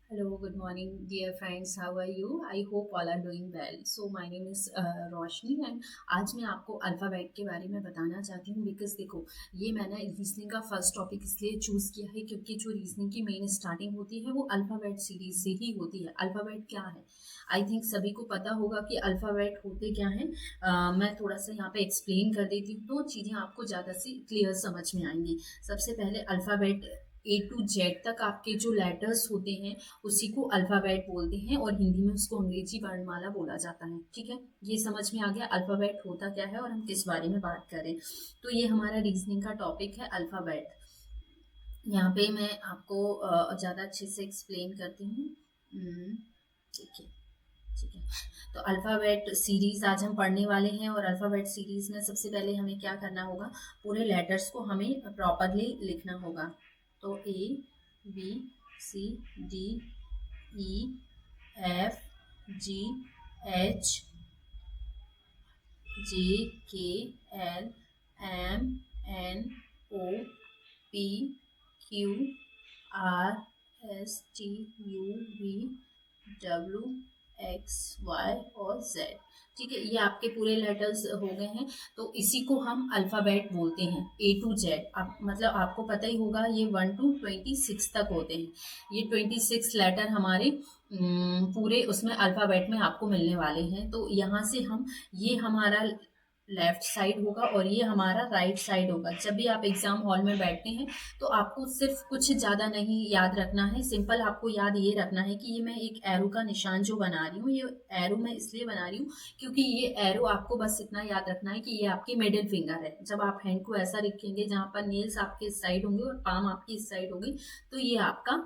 Hello, good morning, dear friends. How are you? I hope all are doing well. So my name is Roshni and आज मैं आपको alphabet के बारे में बताना चाहती हूँ बिकॉज देखो ये मैंने रीजनिंग का फर्स्ट टॉपिक इसलिए चूज़ किया है क्योंकि जो रीजनिंग की मेन स्टार्टिंग होती है वो अल्फ़ाबेट सीरीज से ही होती है। अल्फ़ाबेट क्या है? आई थिंक सभी को पता होगा कि अल्फ़ाबेट होते क्या हैं। मैं थोड़ा सा यहाँ पे एक्सप्लेन कर देती हूँ तो चीज़ें आपको ज़्यादा सी क्लियर समझ में आएंगी। सबसे पहले अल्फ़ाबेट A to Z तक आपके जो लेटर्स होते हैं उसी को अल्फ़ाबेट बोलते हैं और हिंदी में उसको अंग्रेजी वर्णमाला बोला जाता है। ठीक है, ये समझ में आ गया अल्फ़ाबेट होता क्या है और हम किस बारे में बात करें। तो ये हमारा रीजनिंग का टॉपिक है अल्फ़ाबेट। यहाँ पे मैं आपको ज़्यादा अच्छे से एक्सप्लेन करती हूँ। ठीक है, ठीक है। तो अल्फ़ाबेट सीरीज़ आज हम पढ़ने वाले हैं और अल्फ़ाबेट सीरीज़ में सबसे पहले हमें क्या करना होगा, पूरे लेटर्स को हमें प्रॉपरली लिखना होगा। तो A B C D E F G H I J K L M N O P Q R S T U V W X Y और Z। ठीक है, ये आपके पूरे लेटर्स हो गए हैं। तो इसी को हम अल्फ़ाबेट बोलते हैं A to Z। आप मतलब आपको पता ही होगा ये 1 to 26 तक होते हैं। ये 26 लेटर हमारे पूरे उसमें अल्फ़ाबेट में आपको मिलने वाले हैं। तो यहाँ से हम ये हमारा लेफ्ट साइड होगा और ये हमारा राइट साइड होगा। जब भी आप एग्ज़ाम हॉल में बैठते हैं तो आपको सिर्फ कुछ ज़्यादा नहीं याद रखना है, सिंपल आपको याद ये रखना है कि ये मैं एक एरो का निशान जो बना रही हूँ, ये एरो मैं इसलिए बना रही हूँ क्योंकि ये एरो आपको बस इतना याद रखना है कि ये आपकी मिडिल फिंगर है। जब आप हैंड को ऐसा रखेंगे जहाँ पर नेल्स आपके इस साइड होंगे और पाम आपकी इस साइड होगी, तो ये आपका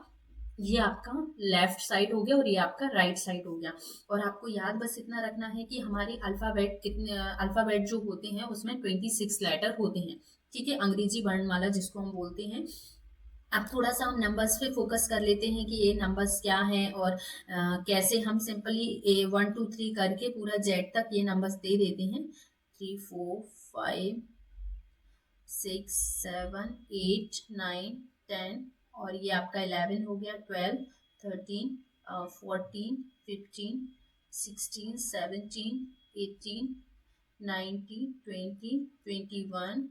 लेफ्ट साइड हो गया और ये आपका राइट साइड हो गया। और आपको याद बस इतना रखना है कि हमारे अल्फ़ाबेट जो होते हैं उसमें 26 लेटर होते हैं। ठीक है, अंग्रेजी वर्णमाला जिसको हम बोलते हैं। अब थोड़ा सा हम नंबर्स पे फोकस कर लेते हैं कि ये नंबर्स क्या हैं और कैसे हम सिंपली 1 2 3 करके पूरा जेड तक ये नंबर्स दे देते हैं। 3 4 5 6 7 8 9 10 और ये आपका 11 हो गया, 12 13 14 15 16 17 18 19 20 21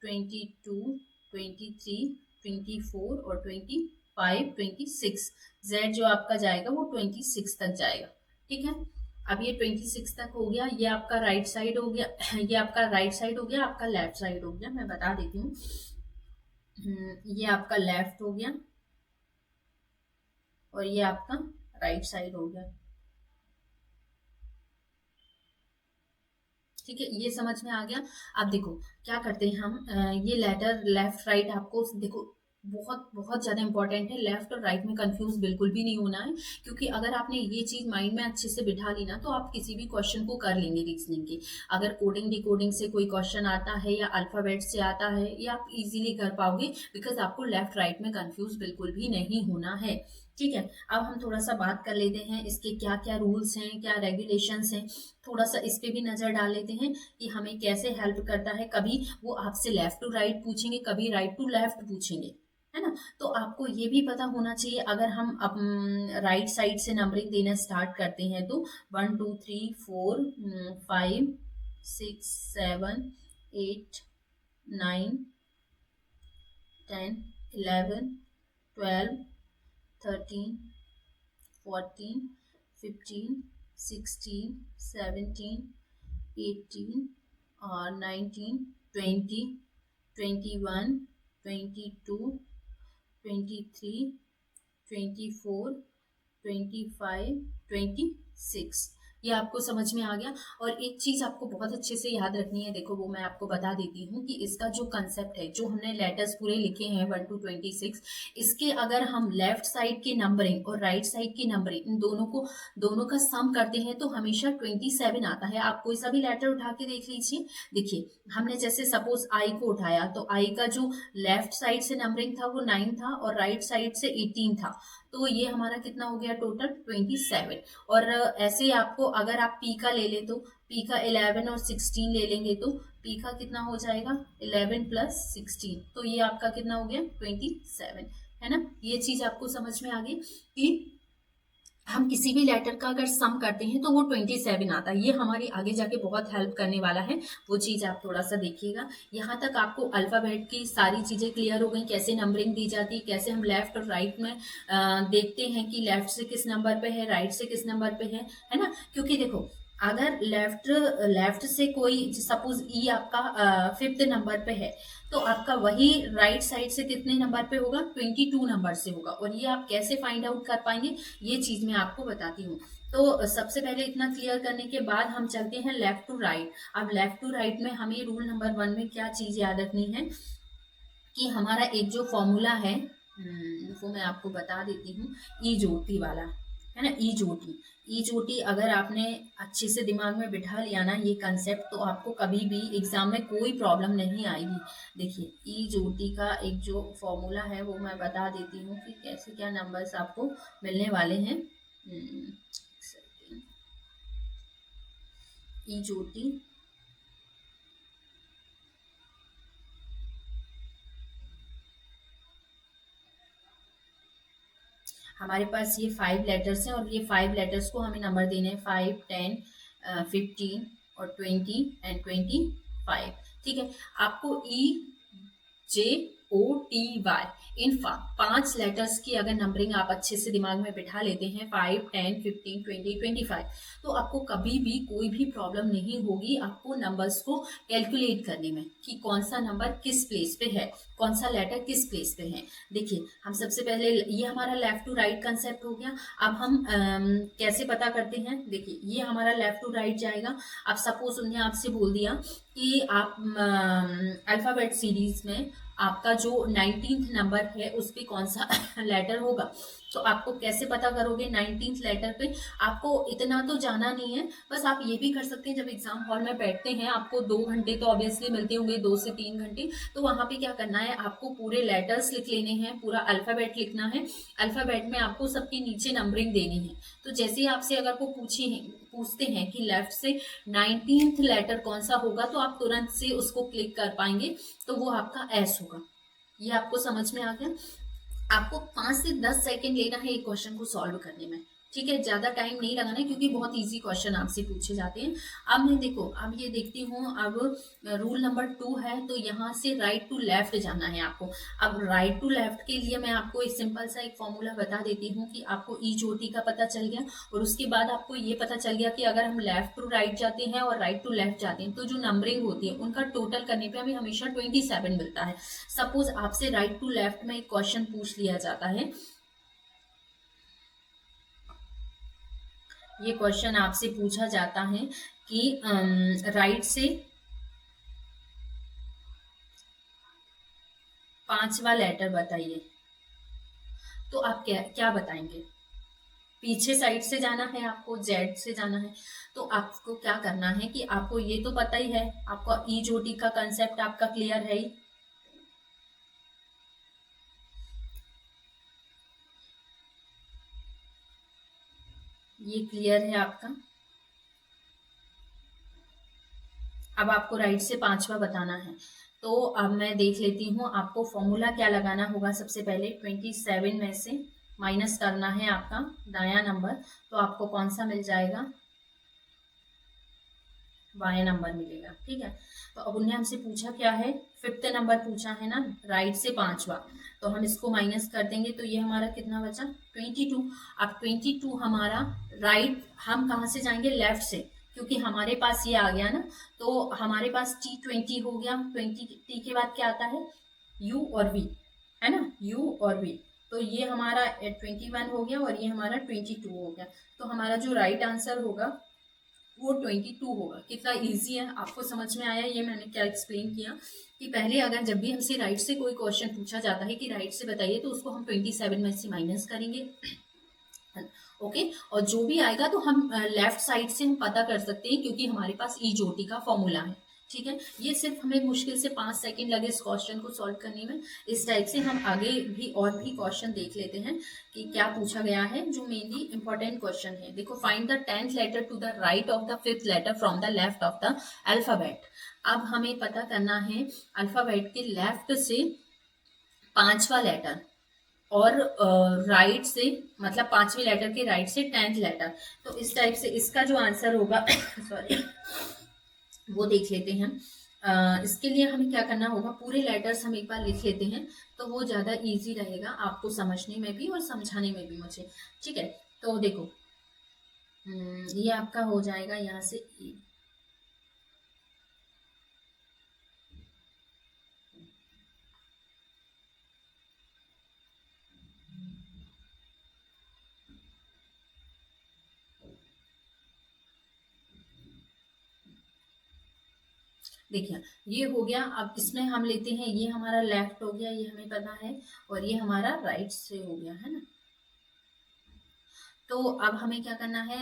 22 23 24 और 25 26। जेड जो आपका जाएगा वो 26 तक जाएगा। ठीक है, अब ये 26 तक हो गया। ये आपका राइट साइड हो गया ये आपका राइट साइड हो गया, आपका लेफ्ट साइड हो गया। मैं बता देती हूँ, ये आपका लेफ्ट हो गया और ये आपका राइट साइड हो गया। ठीक है, ये समझ में आ गया। अब देखो क्या करते हैं हम, ये लेटर लेफ्ट राइट आपको देखो बहुत बहुत ज़्यादा इंपॉर्टेंट है। लेफ्ट और राइट में कंफ्यूज बिल्कुल भी नहीं होना है क्योंकि अगर आपने ये चीज़ माइंड में अच्छे से बिठा ली ना तो आप किसी भी क्वेश्चन को कर लेंगे रीजनिंग के। अगर कोडिंग डिकोडिंग से कोई क्वेश्चन आता है या अल्फ़ाबेट से आता है ये आप इजीली कर पाओगे बिकॉज आपको लेफ्ट राइट में कंफ्यूज बिल्कुल भी नहीं होना है। ठीक है, अब हम थोड़ा सा बात कर लेते हैं इसके क्या क्या रूल्स हैं, क्या रेगुलेशंस हैं। थोड़ा सा इस पे भी नज़र डाल लेते हैं कि हमें कैसे हेल्प करता है। कभी वो आपसे लेफ्ट टू राइट पूछेंगे, कभी राइट टू लेफ्ट पूछेंगे, है ना। तो आपको ये भी पता होना चाहिए अगर हम राइट साइड से नंबरिंग देना स्टार्ट करते हैं तो 1 2 3 4 5 6 7 8 9 10 11 12 13 14 15 16 17 18 और 19 20 21 22 23 24 25 26। ये आपको समझ में आ गया। और एक चीज़ आपको बहुत अच्छे से याद रखनी है, देखो वो मैं आपको बता देती हूँ कि इसका जो कंसेप्ट है, जो हमने लेटर्स पूरे लिखे हैं 1 to 26, इसके अगर हम लेफ्ट साइड की नंबरिंग और राइट साइड की नंबरिंग इन दोनों का सम करते हैं तो हमेशा 27 आता है। आप कोई सा भी लेटर उठा के देख लीजिए। देखिए, हमने जैसे सपोज आई को उठाया तो आई का जो लेफ्ट साइड से नंबरिंग था वो 9 था और राइट साइड से 18 था। तो ये हमारा कितना हो गया टोटल 27। और ऐसे ही आपको अगर आप पी का ले ले तो पी का 11 और 16 ले लेंगे तो पी का कितना हो जाएगा 11 + 16, तो ये आपका कितना हो गया 27, है ना। ये चीज आपको समझ में आ गई कि हम किसी भी लेटर का अगर सम करते हैं तो वो 27 आता है। ये हमारी आगे जाके बहुत हेल्प करने वाला है, वो चीज़ आप थोड़ा सा देखिएगा। यहाँ तक आपको अल्फ़ाबेट की सारी चीज़ें क्लियर हो गई, कैसे नंबरिंग दी जाती है, कैसे हम लेफ्ट और राइट में देखते हैं कि लेफ्ट से किस नंबर पे है, राइट से किस नंबर पे है ना। क्योंकि देखो, अगर लेफ्ट लेफ्ट से कोई सपोज ई आपका 5th नंबर पे है, तो आपका वही राइट साइड से कितने नंबर पे होगा, 22 नंबर से होगा। और ये आप कैसे फाइंड आउट कर पाएंगे, ये चीज मैं आपको बताती हूँ। तो सबसे पहले इतना क्लियर करने के बाद हम चलते हैं लेफ्ट टू राइट। अब लेफ्ट टू राइट में हमें रूल नंबर 1 में क्या चीज याद रखनी है कि हमारा एक जो फॉर्मूला है, वो मैं आपको बता देती हूँ, ई जोटी वाला है ना। ई जोटी, ई जोटी अगर आपने अच्छे से दिमाग में बिठा लिया ना ये कंसेप्ट, तो आपको कभी भी एग्जाम में कोई प्रॉब्लम नहीं आएगी। देखिए, ई जोटी का एक जो फॉर्मूला है वो मैं बता देती हूँ कि कैसे क्या नंबर्स आपको मिलने वाले हैं। ई जोटी हमारे पास ये 5 लेटर्स हैं, और ये 5 लेटर्स को हमें नंबर देने हैं, 5, 10, 15 और 20 एंड 25। ठीक है। आपको ई जे ओ टी वाई, इन 5 लेटर्स की अगर नंबरिंग आप अच्छे से दिमाग में बिठा लेते हैं, 5, 10, 15, 20, 25, तो आपको कभी भी कोई भी प्रॉब्लम नहीं होगी आपको नंबर्स को कैलकुलेट करने में कि कौन सा नंबर किस प्लेस पे है, कौन सा लेटर किस प्लेस पे है। देखिए, हम सबसे पहले, ये हमारा लेफ्ट टू राइट कंसेप्ट हो गया। अब हम कैसे पता करते हैं, देखिए ये हमारा लेफ्ट टू राइट जाएगा। अब सपोज उन्हें आपसे बोल दिया कि आप अल्फाबेट सीरीज में आपका जो 19th नंबर है उस पे कौन सा लेटर होगा, तो आपको कैसे पता करोगे 19th लेटर पे। आपको इतना तो जाना नहीं है, बस आप ये भी कर सकते हैं, जब एग्जाम हॉल में बैठते हैं आपको 2 घंटे तो ऑब्वियसली मिलते होंगे, 2 से 3 घंटे, तो वहां पे क्या करना है, आपको पूरे लेटर्स लिख लेने हैं, पूरा अल्फाबेट लिखना है। अल्फाबेट में आपको सबके नीचे नंबरिंग देनी है। तो जैसे ही आपसे अगर वो पूछते हैं कि लेफ्ट से 19th लेटर कौन सा होगा, तो आप तुरंत से उसको क्लिक कर पाएंगे, तो वो आपका एस होगा। ये आपको समझ में आ गया। आपको 5 से 10 सेकंड लेना है एक क्वेश्चन को सॉल्व करने में, ठीक है, ज्यादा टाइम नहीं लगाना है, क्योंकि बहुत इजी क्वेश्चन आपसे पूछे जाते हैं। अब मैं देखो, अब ये देखती हूँ, अब रूल नंबर 2 है, तो यहाँ से राइट टू लेफ्ट जाना है आपको। अब राइट टू लेफ्ट के लिए मैं आपको एक सिंपल सा एक फॉर्मूला बता देती हूँ कि आपको ई चोटी का पता चल गया, और उसके बाद आपको ये पता चल गया कि अगर हम लेफ्ट टू राइट जाते हैं और राइट टू लेफ्ट जाते हैं, तो जो नंबरिंग होती है उनका टोटल करने पे हमें हमेशा 27 मिलता है। सपोज आपसे राइट टू लेफ्ट में एक क्वेश्चन पूछ लिया जाता है, ये क्वेश्चन आपसे पूछा जाता है कि राइट से 5वां लेटर बताइए, तो आप क्या क्या बताएंगे। पीछे साइड से जाना है, आपको जेड से जाना है, तो आपको क्या करना है कि आपको ये तो पता ही है, आपका ई जोटी का कंसेप्ट आपका क्लियर है ही। ये क्लियर है आपका। अब आपको राइट से 5वां बताना है, तो अब मैं देख लेती हूँ आपको फॉर्मूला क्या लगाना होगा। सबसे पहले 27 में से माइनस करना है आपका दाया नंबर, तो आपको कौन सा मिल जाएगा, बाया नंबर मिलेगा। ठीक है। तो अब उन्हें हमसे पूछा क्या है, 5th नंबर पूछा है ना, राइट से 5वां, तो हम इसको माइनस कर देंगे, तो ये हमारा कितना बचा, 22। अब 22 हमारा राइट, हम कहाँ से जाएंगे, लेफ्ट से, क्योंकि हमारे पास ये आ गया ना, तो हमारे पास T20 हो गया। 20 के बाद क्या आता है, U और V, है ना, U और V। तो ये हमारा 21 हो गया, और ये हमारा 22 हो गया। तो हमारा जो राइट आंसर होगा वो 22 होगा। कितना इजी है, आपको समझ में आया। ये मैंने क्या एक्सप्लेन किया कि पहले अगर जब भी हमसे राइट से कोई क्वेश्चन पूछा जाता है कि राइट से बताइए, तो उसको हम 27 में से माइनस करेंगे। ओके। और जो भी आएगा तो हम लेफ्ट साइड से हम पता कर सकते हैं, क्योंकि हमारे पास ई जोटी का फॉर्मूला है। ठीक है। ये सिर्फ हमें मुश्किल से 5 सेकंड लगे इस क्वेश्चन को सॉल्व करने में। इस टाइप से हम आगे भी और भी क्वेश्चन देख लेते हैं कि क्या पूछा गया है, जो मेनली इंपॉर्टेंट क्वेश्चन है। देखो, find the 10th letter to the right of the 5th letter from the left of the alphabet. अब हमें पता करना है अल्फाबेट के लेफ्ट से 5वां लेटर, और राइट से मतलब 5वें लेटर के राइट से 10th लेटर। तो इस टाइप से इसका जो आंसर होगा सॉरी वो देख लेते हैं। इसके लिए हमें क्या करना होगा, पूरे लेटर्स हम एक बार लिख लेते हैं तो वो ज़्यादा इजी रहेगा आपको समझने में भी और समझाने में भी मुझे। ठीक है, तो देखो ये आपका हो जाएगा यहाँ से E। देखिए ये हो गया। अब इसमें हम लेते हैं, ये हमारा लेफ्ट हो गया, ये हमें पता है, और ये हमारा राइट से हो गया है ना। तो अब हमें क्या करना है,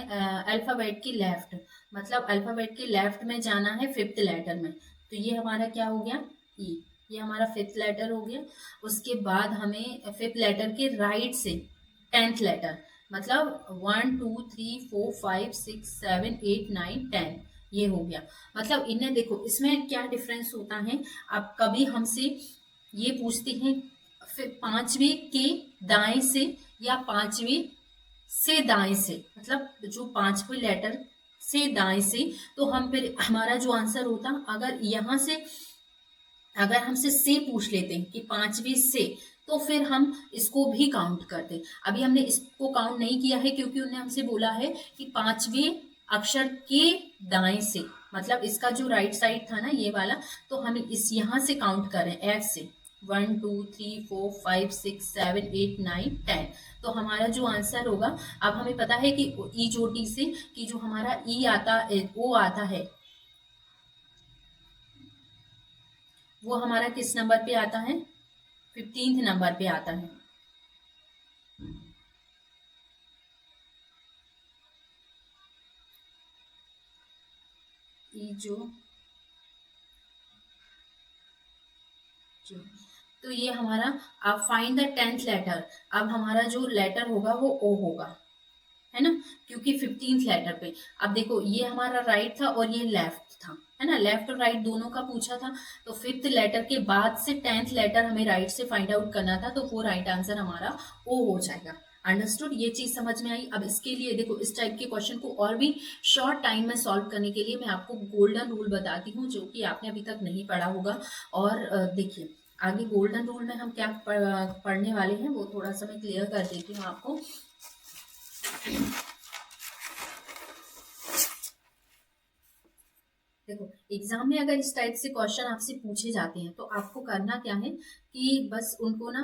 अल्फाबेट की लेफ्ट, मतलब अल्फाबेट के लेफ्ट में जाना है 5th लेटर में। तो ये हमारा क्या हो गया, ई, ये हमारा 5th लेटर हो गया। उसके बाद हमें 5th लेटर के राइट से 10th लेटर, मतलब 1 2 3 4 5 6 7 8 9 10, ये हो गया। मतलब इन्हें देखो इसमें क्या डिफरेंस होता है। अब कभी हमसे ये पूछते हैं फिर 5वें के दाएं से या 5वें से दाएं से, मतलब जो 5वें लेटर से दाएं से, तो हम फिर हमारा जो आंसर होता, अगर यहाँ से अगर हमसे से पूछ लेते हैं कि 5वें से, तो फिर हम इसको भी काउंट करते। अभी हमने इसको काउंट नहीं किया है क्योंकि उन्होंने हमसे बोला है कि 5वें अक्षर के दाएं से, मतलब इसका जो राइट साइड था ना ये वाला, तो हम इस यहाँ से काउंट करें एफ से 1 2 3 4 5 6 7 8 9 10। तो हमारा जो आंसर होगा, अब हमें पता है कि ई चोटी से कि जो हमारा ई आता ओ आता है, वो हमारा किस नंबर पे आता है, 15th नंबर पे आता है। ई जो तो ये हमारा, अब फाइंड द 10th लेटर। अब हमारा जो लेटर होगा वो ओ होगा, है ना, क्योंकि 15th लेटर पे। अब देखो ये हमारा राइट था और ये लेफ्ट था, है ना, लेफ्ट और राइट दोनों का पूछा था। तो 5th लेटर के बाद से 10th लेटर हमें राइट से फाइंड आउट करना था, तो वो राइट आंसर हमारा ओ हो जाएगा। अंडरस्टूड, ये चीज समझ में आई। अब इसके लिए देखो इस टाइप के क्वेश्चन को और भी शॉर्ट टाइम में सॉल्व करने के लिए मैं आपको गोल्डन रूल बताती हूँ, जो कि आपने अभी तक नहीं पढ़ा होगा। और देखिए आगे गोल्डन रूल में हम क्या पढ़ने वाले हैं वो थोड़ा सा मैं क्लियर कर देती हूँ आपको। देखो एग्जाम में अगर इस टाइप से क्वेश्चन आपसे पूछे जाते हैं तो आपको करना क्या है कि बस उनको ना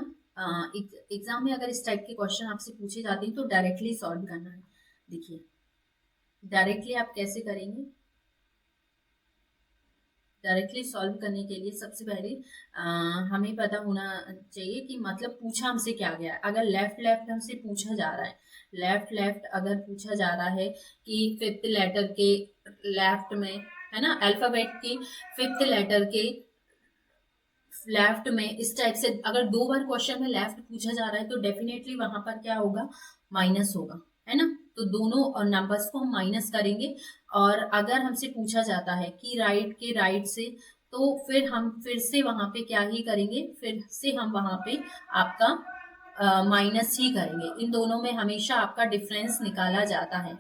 एग्जाम में अगर इस टाइप के क्वेश्चन आपसे पूछे जाते हैं तो डायरेक्टली सॉल्व करना है। देखिए डायरेक्टली आप कैसे करेंगे, डायरेक्टली सॉल्व करने के लिए सबसे पहले हमें पता होना चाहिए कि मतलब पूछा हमसे क्या गया है। अगर लेफ्ट लेफ्ट हमसे पूछा जा रहा है, लेफ्ट लेफ्ट अगर पूछा जा रहा है कि 5th लेटर के लेफ्ट में, है ना, अल्फाबेट के 5th लेटर के लेफ्ट में, इस टाइप से अगर 2 बार क्वेश्चन में लेफ्ट पूछा जा रहा है तो डेफिनेटली वहां पर क्या होगा, माइनस होगा, है ना। तो दोनों नंबर्स को हम माइनस करेंगे। और अगर हमसे पूछा जाता है कि राइट के राइट से, तो फिर हम फिर से वहां पे क्या ही करेंगे, फिर से हम वहां पे आपका माइनस ही करेंगे। इन दोनों में हमेशा आपका डिफरेंस निकाला जाता है।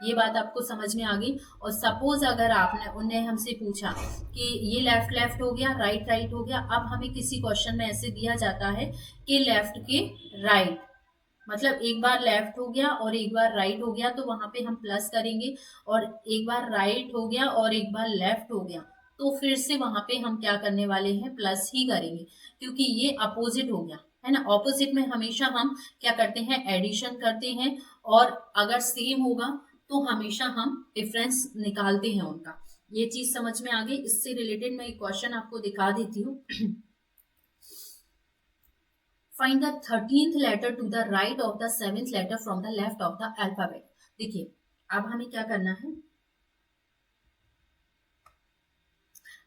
ये बात आपको समझ में आ गई। और सपोज अगर आपने उन्हें हमसे पूछा कि ये लेफ्ट लेफ्ट हो गया, राइट राइट हो गया, अब हमें किसी क्वेश्चन में ऐसे दिया जाता है कि लेफ्ट के राइट, मतलब एक बार लेफ्ट हो गया और एक बार राइट हो गया, तो वहां पे हम प्लस करेंगे। और एक बार राइट हो गया और एक बार लेफ्ट हो गया, तो फिर से वहां पे हम क्या करने वाले हैं, प्लस ही करेंगे, क्योंकि ये अपोजिट हो गया, है ना। ऑपोजिट में हमेशा हम क्या करते हैं, एडिशन करते हैं। और अगर सेम होगा तो हमेशा हम डिफरेंस निकालते हैं उनका। ये चीज समझ में आ गई। इससे रिलेटेड मैं एक क्वेश्चन आपको दिखा देती हूँ। Find the 13th letter to the right of the 7th letter from the left of the alphabet। देखिए अब हमें क्या करना है,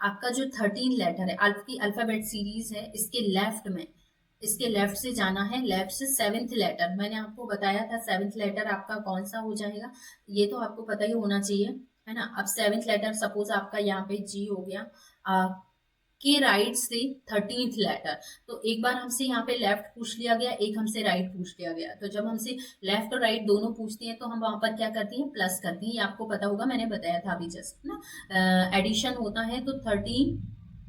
आपका जो 13 लेटर है आपकी अल्फाबेट सीरीज है, इसके लेफ्ट में, इसके लेफ्ट से जाना है, लेफ्ट से 7th लेटर। मैंने आपको बताया था 7th लेटर आपका कौन सा हो जाएगा, ये तो आपको पता ही होना चाहिए, है ना। अब 7th लेटर सपोज आपका यहाँ पे जी हो गया, के राइट से 13th लेटर। तो एक बार हमसे यहाँ पे लेफ्ट पूछ लिया गया, एक हमसे राइट पूछ लिया गया। तो जब हमसे लेफ्ट और राइट दोनों पूछते हैं तो हम वहां पर क्या करते हैं, प्लस करते हैं। ये आपको पता होगा, मैंने बताया था अभी जस्ट ना, एडिशन होता है। तो 13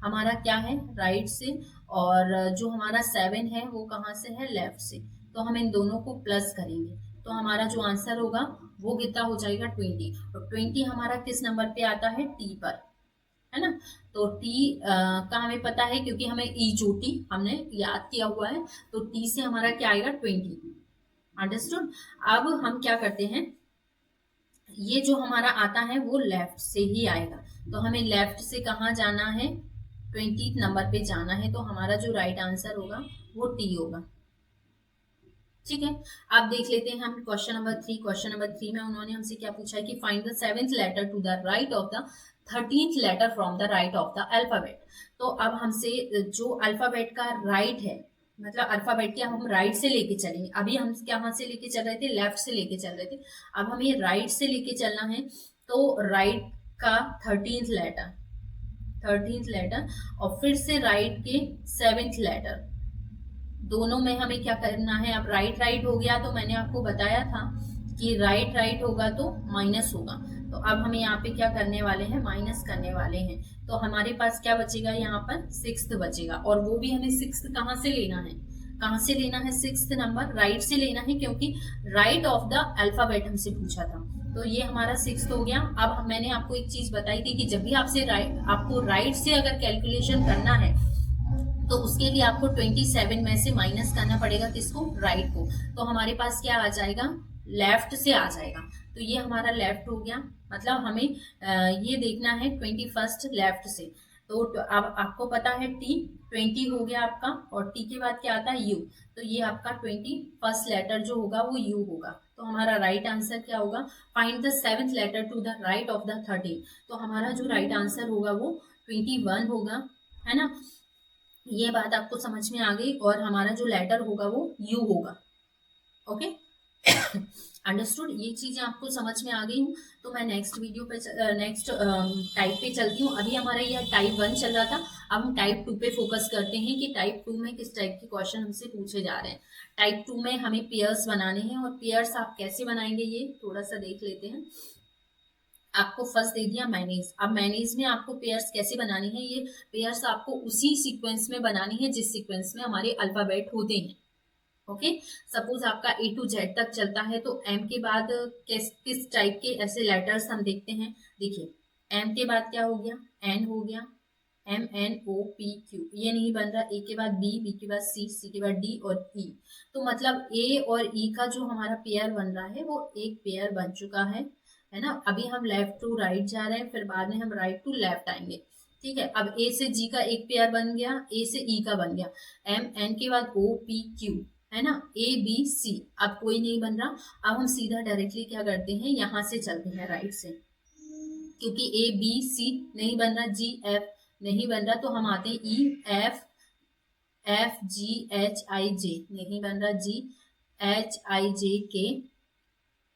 हमारा क्या है, राइट से, और जो हमारा 7 है वो कहाँ से है, लेफ्ट से। तो हम इन दोनों को प्लस करेंगे तो हमारा जो आंसर होगा वो कितना हो जाएगा, 20। और 20 हमारा किस नंबर पे आता है, टी पर, है ना। तो टी का हमें पता है क्योंकि हमें ई चोटी हमने याद किया हुआ है। तो टी से हमारा क्या आएगा, 20। अंडरस्टूड। अब हम क्या करते हैं, ये जो हमारा आता है वो लेफ्ट से ही आएगा। तो हमें लेफ्ट से कहाँ जाना है, 20 नंबर पे जाना है। तो हमारा जो राइट आंसर होगा वो टी होगा। ठीक है, अब देख लेते हैं हम क्वेश्चन नंबर 3। क्वेश्चन नंबर 3 में उन्होंने हमसे क्या पूछा है कि find the 7th letter to the right of the 13th letter from the right of the alphabet. तो अब हमसे जो अल्फाबेट का राइट है, मतलब अल्फाबेट के हम राइट से लेके चलेंगे। अभी हम कहाँ से लेके चल रहे थे, लेफ्ट से लेके चल रहे थे। अब हमें राइट से लेके चलना है। तो राइट का 13th लेटर और फिर से राइट के 7th लेटर, दोनों में हमें क्या करना है। अब राइट राइट हो गया तो मैंने आपको बताया था कि राइट राइट होगा तो माइनस होगा। तो अब हमें यहाँ पे क्या करने वाले हैं, माइनस करने वाले हैं। तो हमारे पास क्या बचेगा, यहाँ पर 6th बचेगा। और वो भी हमें 6th कहाँ से लेना है, कहाँ से लेना है, 6th नंबर राइट से लेना है, क्योंकि राइट ऑफ द अल्फाबेट हमसे पूछा था। तो ये हमारा 6th हो गया। अब मैंने आपको एक चीज बताई थी कि जब भी आपको राइट से अगर कैलकुलेशन करना है तो उसके लिए आपको 27 में से माइनस करना पड़ेगा, किसको, राइट को। तो हमारे पास क्या आ जाएगा, लेफ्ट से आ जाएगा। तो ये हमारा लेफ्ट हो गया। मतलब हमें ये देखना है 21st लेफ्ट से। तो अब आपको पता है टी, 20 हो गया आपका, और टी के बाद क्या आता है, यू। तो ये आपका 21st लेटर जो होगा वो यू होगा। तो हमारा राइट आंसर क्या होगा, find the 7th letter to the right of the 13। तो हमारा जो राइट आंसर होगा वो 21 होगा, है ना। ये बात आपको समझ में आ गई। और हमारा जो लेटर होगा वो यू होगा। Okay, understood. ये चीजें आपको समझ में आ गई हूँ। तो मैं नेक्स्ट वीडियो पे, नेक्स्ट टाइप पे चलती हूँ। अभी हमारा यह टाइप 1 चल रहा था, अब हम टाइप 2 पे फोकस करते हैं कि टाइप 2 में किस टाइप के क्वेश्चन हमसे पूछे जा रहे हैं। टाइप 2 में हमें पेयर्स बनाने हैं, और पेयर्स आप कैसे बनाएंगे ये थोड़ा सा देख लेते हैं। आपको फर्स्ट दे दिया मैनीज। अब मैनीज में आपको पेयर्स कैसे बनानी है, ये पेयर्स आपको उसी सीक्वेंस में बनानी है जिस सीक्वेंस में हमारे अल्फाबेट होते हैं। ओके, सपोज आपका ए टू जेड तक चलता है, तो एम के बाद किस टाइप के ऐसे लेटर्स हम देखते हैं। देखिए एम के बाद क्या हो गया, एन हो गया, M N O P Q, ये नहीं बन रहा। ए के बाद बी, बी के बाद सी, सी के बाद डी और ई। तो मतलब ए और ई का जो हमारा पेयर बन रहा है वो एक पेयर बन चुका है ना। अभी हम लेफ्ट टू राइट जा रहे हैं, फिर बाद में हम राइट टू लेफ्ट आएंगे। ठीक है, अब ए से जी का एक पेयर बन गया, ए से ई का बन गया, एम एन के बाद ओ पी क्यू, है ना, ए बी सी। अब कोई नहीं बन रहा। अब हम सीधा डायरेक्टली क्या करते हैं, यहाँ से चलते हैं राइट से, क्योंकि ए बी सी नहीं बन रहा, जी एफ नहीं बन रहा। तो हम आते हैं E F, F G H I J नहीं बन रहा, जी एच आई जे के,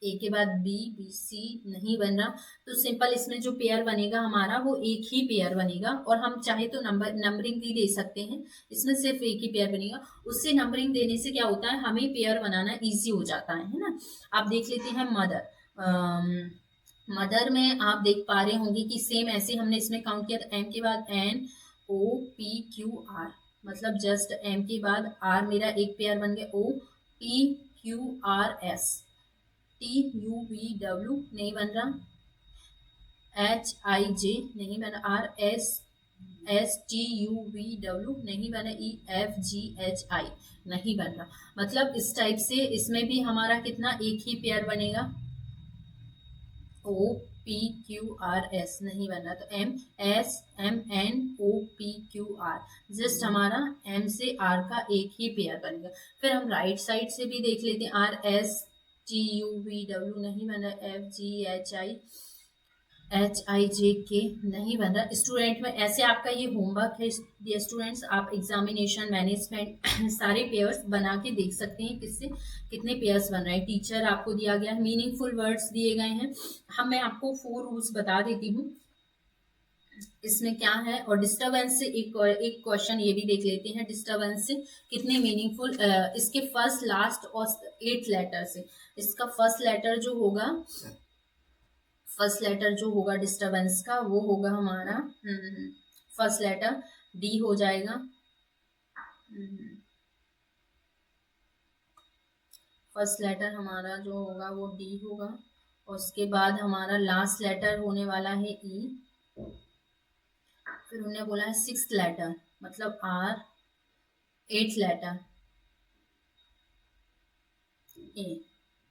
ए के बाद बी, बी सी नहीं बन रहा। तो सिंपल इसमें जो पेयर बनेगा हमारा वो एक ही पेयर बनेगा। और हम चाहे तो नंबरिंग भी दे सकते हैं, इसमें सिर्फ एक ही पेयर बनेगा। उससे नंबरिंग देने से क्या होता है, हमें पेयर बनाना इजी हो जाता है ना। आप देख लेते हैं मदर। मदर में आप देख पा रहे होंगे कि सेम ऐसे हमने इसमें काउंट किया, एम के बाद N O P Q R, मतलब जस्ट एम के बाद आर मेरा एक पेयर बन गया, O P Q R S, T U V W नहीं बन रहा, एच आई जे नहीं बना, R S S T U V W नहीं बना, ई एफ जी एच आई नहीं बन रहा। मतलब इस टाइप से इसमें भी हमारा कितना, एक ही पेयर बनेगा, O P Q R S नहीं बन रहा। तो M S M N O P Q R, just हमारा एम से आर का एक ही पेयर बनेगा। फिर हम राइट साइड से भी देख लेते हैं, are S T U V W नहीं बन रहा, एफ जी एच आई जे के नहीं बन रहा। स्टूडेंट में ऐसे आपका ये होमवर्क है, ये स्टूडेंट्स आप एग्जामिनेशन मैनेजमेंट सारे पेयर्स बना के देख सकते हैं किससे कितने पेयर्स बन रहे हैं। टीचर आपको दिया गया है, मीनिंगफुल वर्ड्स दिए गए हैं। हम मैं आपको 4 रूल्स बता देती हूँ। इसमें क्या है, और डिस्टरबेंस से एक क्वेश्चन ये भी देख लेते हैं, डिस्टरबेंस से कितने मीनिंगफुल, इसके फर्स्ट लास्ट और 8 लेटर से, इसका फर्स्ट लेटर जो होगा डिस्टरबेंस का वो होगा हमारा फर्स्ट लेटर डी हो जाएगा। फर्स्ट लेटर हमारा जो होगा वो डी होगा, और उसके बाद हमारा लास्ट लेटर होने वाला है ई। फिर उन्होंने बोला है 6th लेटर मतलब आर, 8th लेटर ए,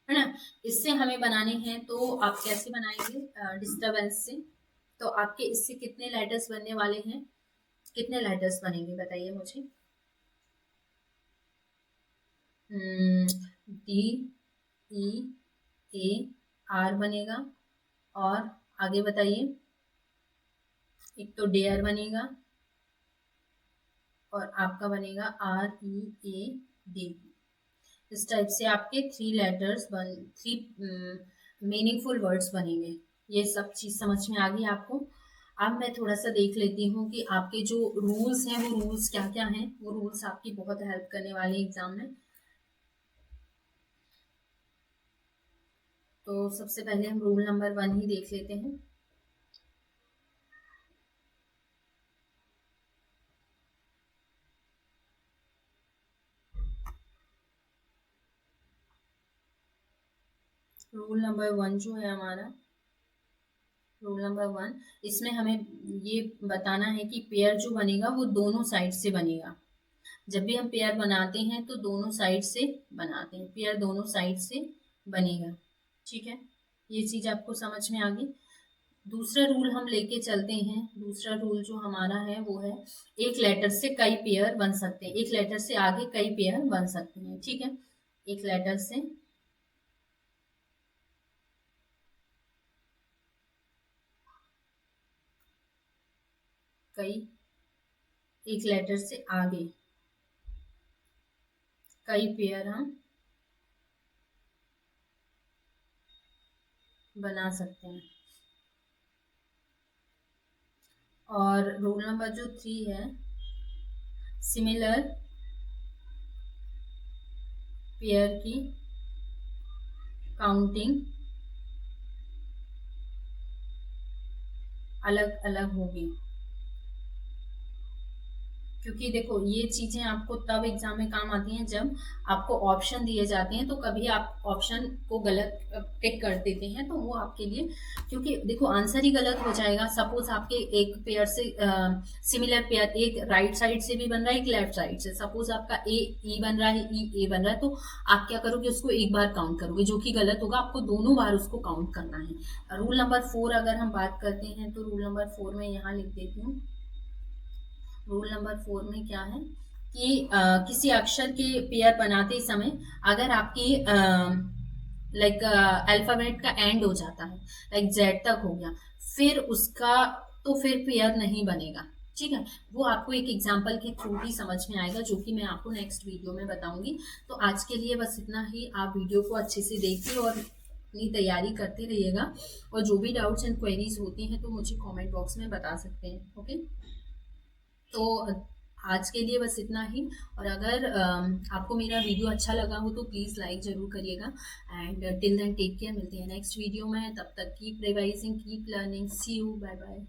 है ना। इससे हमें बनाने हैं, तो आप कैसे बनाएंगे डिस्टरबेंस से, तो आपके इससे कितने लेटर्स बनने वाले हैं, कितने लेटर्स बनेंगे बताइए मुझे। डी ई ए आर बनेगा, और आगे बताइए। एक तो डेयर बनेगा, और आपका बनेगा आर ई ए डी। इस टाइप से आपके 3 मीनिंगफुल वर्ड्स बनेंगे। ये सब चीज़ समझ में आ गई आपको। अब मैं थोड़ा सा देख लेती हूँ कि आपके जो रूल्स हैं वो रूल्स क्या क्या हैं, वो रूल्स आपकी बहुत हेल्प करने वाले एग्जाम में। तो सबसे पहले हम रूल नंबर 1 ही देख लेते हैं। रूल नंबर 1 जो है हमारा, रूल नंबर 1, इसमें हमें ये बताना है कि पेयर जो बनेगा वो दोनों साइड से बनेगा। जब भी हम पेयर बनाते हैं तो दोनों साइड से बनाते हैं, पेयर दोनों साइड से बनेगा। ठीक है, ये चीज आपको समझ में आ गई। दूसरा रूल हम लेके चलते हैं। दूसरा रूल जो हमारा है वो है एक लेटर से कई पेयर बन सकते हैं, एक लेटर से आगे कई पेयर बन सकते हैं। ठीक है, एक लेटर से कई, एक लेटर से आगे कई पेयर हम बना सकते हैं। और रूल नंबर जो 3 है, सिमिलर पेयर की काउंटिंग अलग अलग होगी। क्योंकि देखो ये चीजें आपको तब एग्जाम में काम आती हैं जब आपको ऑप्शन दिए जाते हैं, तो कभी आप ऑप्शन को गलत टिक कर देते हैं तो वो आपके लिए, क्योंकि देखो आंसर ही गलत हो जाएगा। सपोज आपके एक पेयर से सिमिलर पेयर एक राइट साइड से भी बन रहा है, एक लेफ्ट साइड से, सपोज आपका ए ई बन रहा है, ई ए बन रहा है, तो आप क्या करोगे, उसको एक बार काउंट करोगे, जो कि गलत होगा। आपको दोनों बार उसको काउंट करना है। रूल नंबर 4 अगर हम बात करते हैं तो रूल नंबर 4 में यहाँ लिख देती हूँ। रूल नंबर 4 में क्या है कि किसी अक्षर के पेयर बनाते समय अगर आपकी लाइक अल्फाबेट का एंड हो जाता है, लाइक जेड तक हो गया, फिर उसका तो फिर पेयर नहीं बनेगा। ठीक है, वो आपको एक एग्जाम्पल के थ्रू ही समझ में आएगा, जो कि मैं आपको नेक्स्ट वीडियो में बताऊंगी। तो आज के लिए बस इतना ही। आप वीडियो को अच्छे से देखिए और अपनी तैयारी करते रहिएगा, और जो भी डाउट्स एंड क्वेरीज होती हैं तो मुझे कमेंट बॉक्स में बता सकते हैं। ओके, तो आज के लिए बस इतना ही। और अगर आपको मेरा वीडियो अच्छा लगा हो तो प्लीज़ लाइक ज़रूर करिएगा। And till then take care, मिलते हैं नेक्स्ट वीडियो में। तब तक keep revising, keep learning, see you, bye bye.